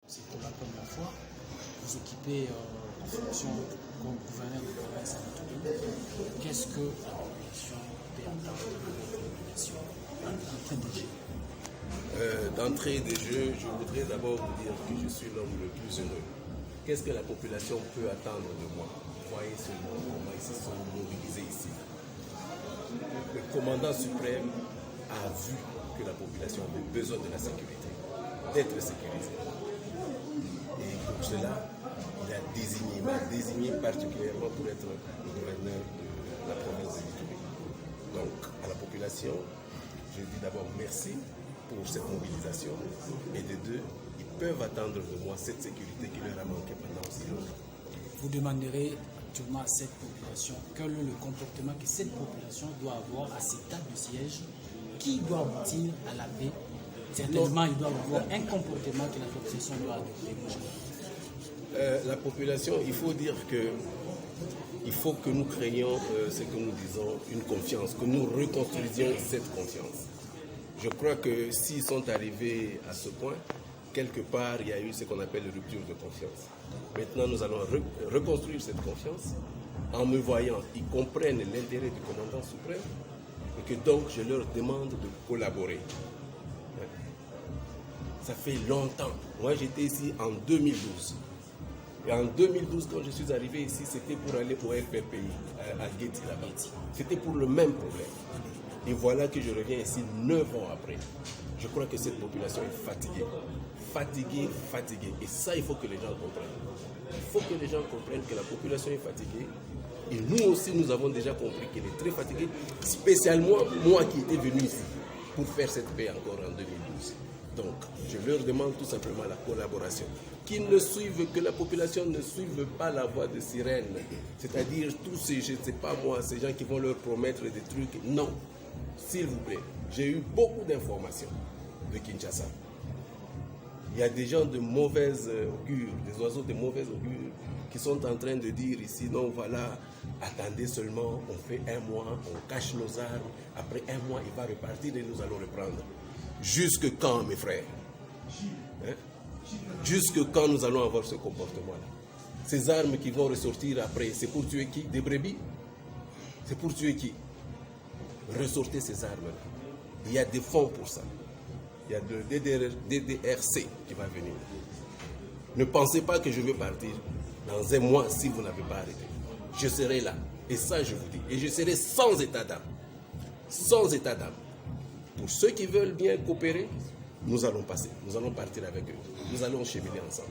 C'est pour la première fois. Vous occupez en fonction comme gouverneur de province à notre pays. Qu'est-ce que la population peut attendre de la population d'entrée de jeu? D'entrée de jeu, je voudrais d'abord vous dire que je suis l'homme le plus heureux. Qu'est-ce que la population peut attendre de moi? Voyez seulement comment ils se sont mobilisés ici. Le commandant suprême a vu que la population avait besoin de la sécurité, d'être sécurisée. Et pour cela, il m'a désigné particulièrement pour être le gouverneur de la province de l'Ituri. Donc, à la population, je dis d'abord merci pour cette mobilisation, et de deux, ils peuvent attendre de moi cette sécurité qui leur a manqué pendant aussi longtemps. Vous demanderez actuellement à cette population quel est le comportement que cette population doit avoir à cet état de siège qui doit aboutir à la paix. Certainement, il doit avoir un comportement que la population doit adopter. La population, il faut dire que il faut que nous créions ce que nous disons, une confiance, que nous reconstruisions cette confiance. Je crois que s'ils sont arrivés à ce point, quelque part, il y a eu ce qu'on appelle une rupture de confiance. Maintenant, nous allons reconstruire cette confiance. En me voyant, ils comprennent l'intérêt du commandant suprême et que donc je leur demande de collaborer. Ça fait longtemps. Moi, j'étais ici en 2012. Et en 2012, quand je suis arrivé ici, c'était pour aller au FRPI, à Guéti, là-bas. C'était pour le même problème. Et voilà que je reviens ici 9 ans après. Je crois que cette population est fatiguée. Fatiguée. Et ça, il faut que les gens comprennent. Il faut que les gens comprennent que la population est fatiguée. Et nous aussi, nous avons déjà compris qu'elle est très fatiguée. Spécialement moi qui étais venu ici pour faire cette paix encore en 2012. Donc, je leur demande tout simplement la collaboration. Que la population ne suive pas la voie de sirène. C'est-à-dire tous ces, je ne sais pas moi, ces gens qui vont leur promettre des trucs. Non. S'il vous plaît, j'ai eu beaucoup d'informations de Kinshasa. Il y a des gens de mauvaise augure, des oiseaux de mauvaise augure, qui sont en train de dire ici, non, voilà, attendez seulement, on fait un mois, on cache nos armes, après un mois, il va repartir et nous allons reprendre. Jusque quand, mes frères? Jusque quand nous allons avoir ce comportement-là? Ces armes qui vont ressortir après, c'est pour tuer qui? Des brebis? C'est pour tuer qui? Ressortez ces armes-là. Il y a des fonds pour ça. Il y a le DDRC qui va venir. Ne pensez pas que je vais partir dans un mois si vous n'avez pas arrêté. Je serai là. Et ça, je vous dis. Et je serai sans état d'âme. Sans état d'âme. Pour ceux qui veulent bien coopérer, nous allons passer. Nous allons partir avec eux. Nous allons cheminer ensemble.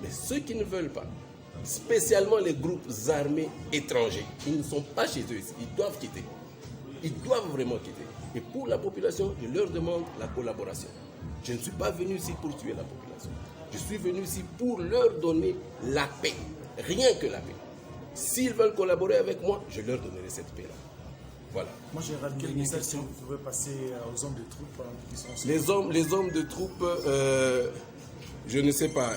Mais ceux qui ne veulent pas, spécialement les groupes armés étrangers, ils ne sont pas chez eux ici. Ils doivent quitter. Ils doivent vraiment quitter. Et pour la population, je leur demande la collaboration. Je ne suis pas venu ici pour tuer la population. Je suis venu ici pour leur donner la paix. Rien que la paix. S'ils veulent collaborer avec moi, je leur donnerai cette paix-là. Voilà. Moi, j'ai raté quel message que vous pouvez passer aux hommes de troupes qui sont les hommes de troupes, je ne sais pas.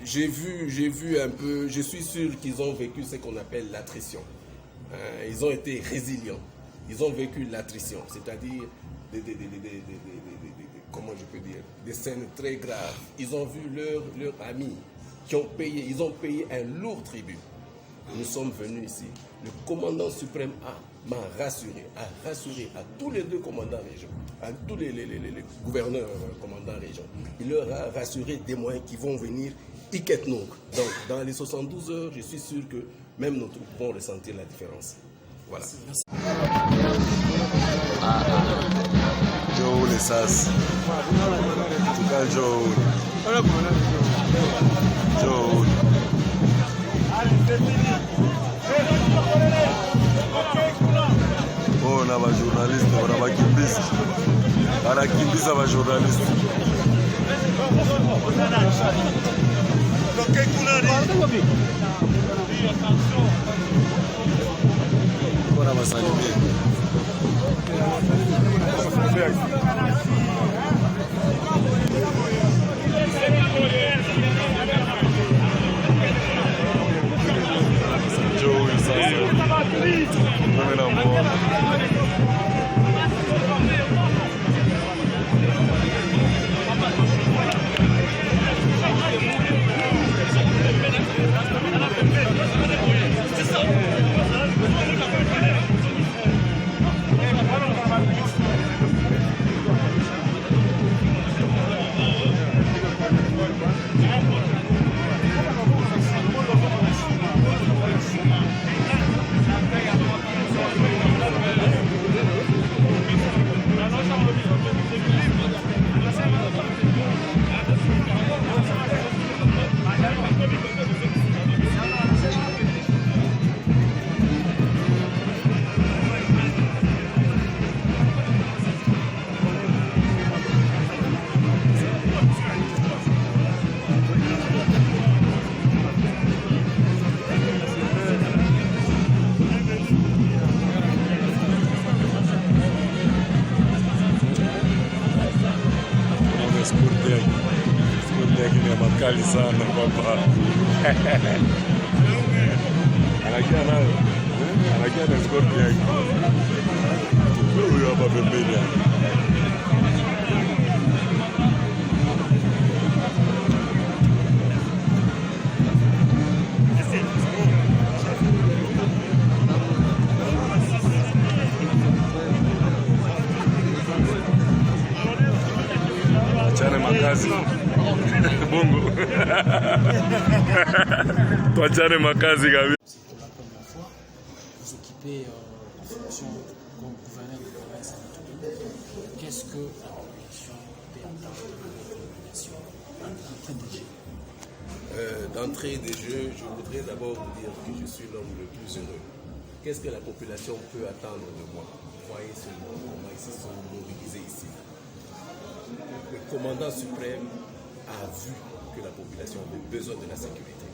J'ai vu un peu, je suis sûr qu'ils ont vécu ce qu'on appelle l'attrition. Ils ont été résilients. Ils ont vécu l'attrition, c'est-à-dire comment je peux dire, des scènes très graves. Ils ont vu leurs amis qui ont payé, ils ont payé un lourd tribut. Nous sommes venus ici. Le commandant suprême m'a rassuré, a rassuré à tous les deux commandants régions, à tous les gouverneurs commandants régions. Il leur a rassuré des moyens qui vont venir Iketnouk. Donc, dans les 72 heures, je suis sûr que même nos troupes vont ressentir la différence. Voilà. Joe les sas. En tout cas, Joe. Oh, na ba journaliste, na ba kimbisi. Para kimbisa ba journaliste. Bora basalimie. Joe sasa. Mimi namuona. makali sana papa. Anakia nayo. Anakia na scorpion yake. Huyo hapa pembeni. Tuachane makazi. Bongo. Tuachane makazi kabisa. C'est pour la première fois vous occupez une fonction comme gouverneur de province à Ituri. Qu'est-ce que la population peut attendre de la population d'entrée de jeu? D'entrée de jeu, je voudrais d'abord vous dire que je suis l'homme le plus heureux. Qu'est-ce que la population peut attendre de moi? Voyez seulement comment ils se sont mobilisés ici. Le commandant suprême a vu que la population avait besoin de la sécurité,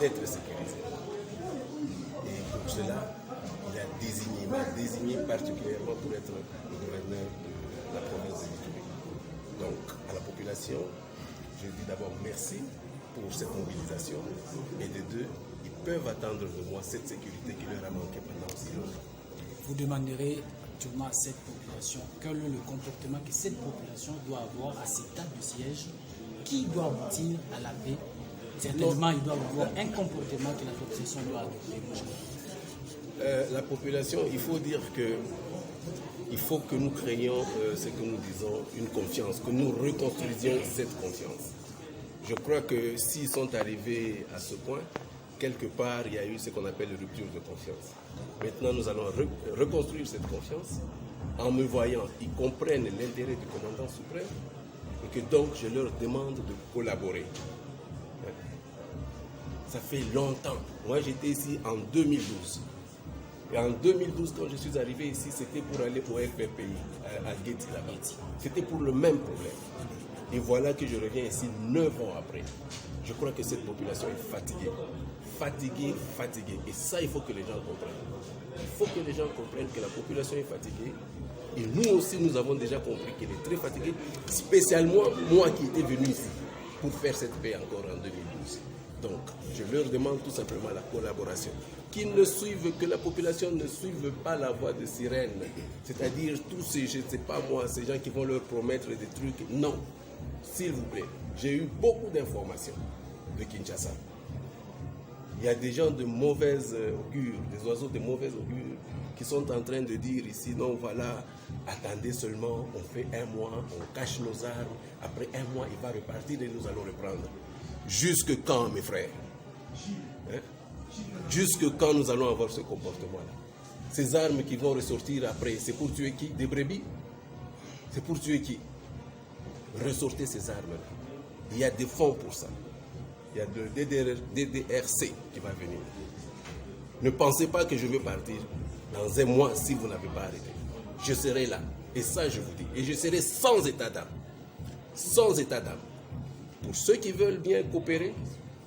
d'être sécurisée. Et pour cela, il m'a désigné particulièrement pour être le gouverneur de la province de l'Ituri. Donc, à la population, je dis d'abord merci pour cette mobilisation. Et de deux, ils peuvent attendre de moi cette sécurité qui leur a manqué pendant si longtemps. Vous demanderez actuellement à cette population quel est le comportement que cette population doit avoir à cette table de siège qui doit aboutir à la paix. Certainement, il doit avoir un comportement que la population doit adopter. La population, il faut dire que il faut que nous créions ce que nous disons, une confiance, que nous reconstruisions cette confiance. Je crois que s'ils sont arrivés à ce point, quelque part, il y a eu ce qu'on appelle une rupture de confiance. Maintenant, nous allons reconstruire cette confiance. En me voyant, ils comprennent l'intérêt du commandant suprême et que donc je leur demande de collaborer. Ça fait longtemps. Moi, j'étais ici en 2012. Et en 2012, quand je suis arrivé ici, c'était pour aller au FPPI, à Guéti, là-bas. C'était pour le même problème. Et voilà que je reviens ici 9 ans après. Je crois que cette population est fatiguée. Fatiguée. Et ça, il faut que les gens comprennent. Il faut que les gens comprennent que la population est fatiguée. Et nous aussi, nous avons déjà compris qu'elle est très fatiguée. Spécialement moi qui étais venu ici pour faire cette paix encore en 2012. Donc, je leur demande tout simplement la collaboration. Qu'ils ne suivent, que la population ne suive pas la voie de sirène. C'est-à-dire tous ces, je ne sais pas moi, ces gens qui vont leur promettre des trucs. Non, s'il vous plaît. J'ai eu beaucoup d'informations de Kinshasa. Il y a des gens de mauvaise augure, des oiseaux de mauvaise augure qui sont en train de dire ici, non voilà, attendez seulement, on fait un mois, on cache nos armes, après un mois il va repartir et nous allons reprendre. Jusque quand, mes frères? Jusque quand nous allons avoir ce comportement-là? Ces armes qui vont ressortir après, c'est pour tuer qui? Des brebis? C'est pour tuer qui? Ressortez ces armes-là. Il y a des fonds pour ça. Il y a le DDRC qui va venir. Ne pensez pas que je vais partir dans un mois si vous n'avez pas arrêté. Je serai là. Et ça, je vous dis. Et je serai sans état d'âme. Sans état d'âme. Pour ceux qui veulent bien coopérer,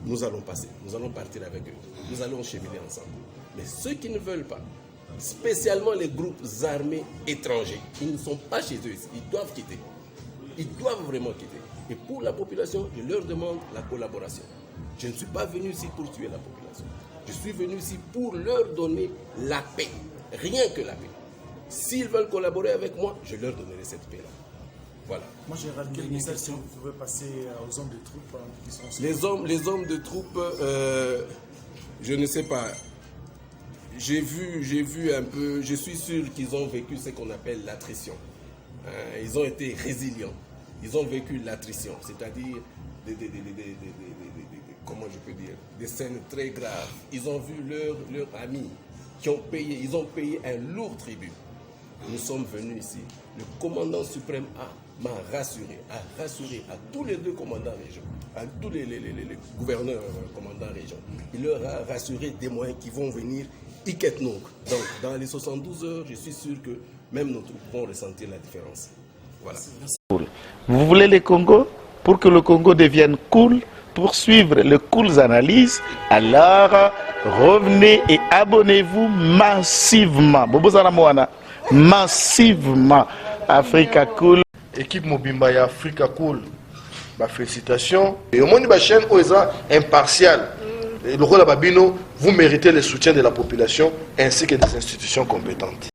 nous allons passer. Nous allons partir avec eux. Nous allons cheminer ensemble. Mais ceux qui ne veulent pas, spécialement les groupes armés étrangers, ils ne sont pas chez eux. Ils doivent quitter. Ils doivent vraiment quitter. Et pour la population, je leur demande la collaboration. Je ne suis pas venu ici pour tuer la population. Je suis venu ici pour leur donner la paix. Rien que la paix. S'ils veulent collaborer avec moi, je leur donnerai cette paix-là. Voilà. Moi, général, quel message vous pouvez passer aux hommes de troupes qui sont... Les hommes de troupes, je ne sais pas. J'ai vu un peu, je suis sûr qu'ils ont vécu ce qu'on appelle l'attrition. Ils ont été résilients. Ils ont vécu l'attrition, c'est-à-dire comment je peux dire, des scènes très graves. Ils ont vu leurs amis qui ont payé, ils ont payé un lourd tribut. Nous sommes venus ici. Le commandant suprême m'a rassuré, a rassuré à tous les deux commandants régions, à tous les gouverneurs commandants régions. Il leur a rassuré des moyens qui vont venir Iketnouk. Donc, dans les 72 heures, je suis sûr que même nos troupes vont ressentir la différence. Voilà. Vous voulez le Congo? Pour que le Congo devienne cool, pour suivre les cool analyses, alors revenez et abonnez-vous massivement. Massivement. Africa Cool. Équipe Mobimba et Africa Cool. félicitations. Et au moins, une chaîne où est impartial. Le rôle de Babino, vous méritez le soutien de la population ainsi que des institutions compétentes.